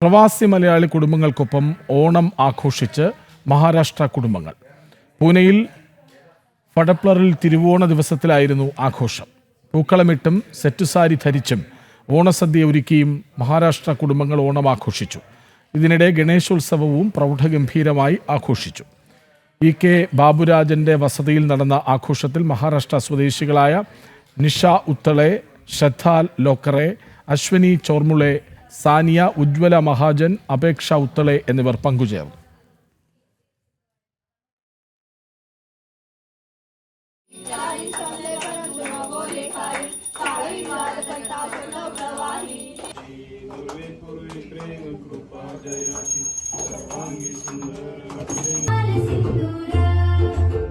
പ്രവാസി മലയാളി കുടുംബങ്ങൾക്കൊപ്പം ഓണം ആഘോഷിച്ച് മഹാരാഷ്ട്ര കുടുംബങ്ങൾ. പൂനെയിൽ ഫടപ്ലറിൽ തിരുവോണ ദിവസത്തിലായിരുന്നു ആഘോഷം. പൂക്കളമിട്ടും സെറ്റുസാരി ധരിച്ചും ഓണസദ്യ ഒരുക്കിയും മഹാരാഷ്ട്ര കുടുംബങ്ങൾ ഓണം ആഘോഷിച്ചു. ഇതിനിടെ ഗണേശോത്സവവും പ്രൗഢഗംഭീരമായി ആഘോഷിച്ചു. കെ ബാബുരാജന്റെ വസതിയിൽ നടന്ന ആഘോഷത്തിൽ മഹാരാഷ്ട്ര സ്വദേശികളായ നിഷ ഉത്തളെ, ശ്രദ്ധ ലോക്കറെ, അശ്വനി ചോർമുളെ, സാനിയ, ഉജ്വല മഹാജൻ, അപേക്ഷ ഉത്തളെ എന്നിവർ പങ്കുചേർന്നു. सिंदूर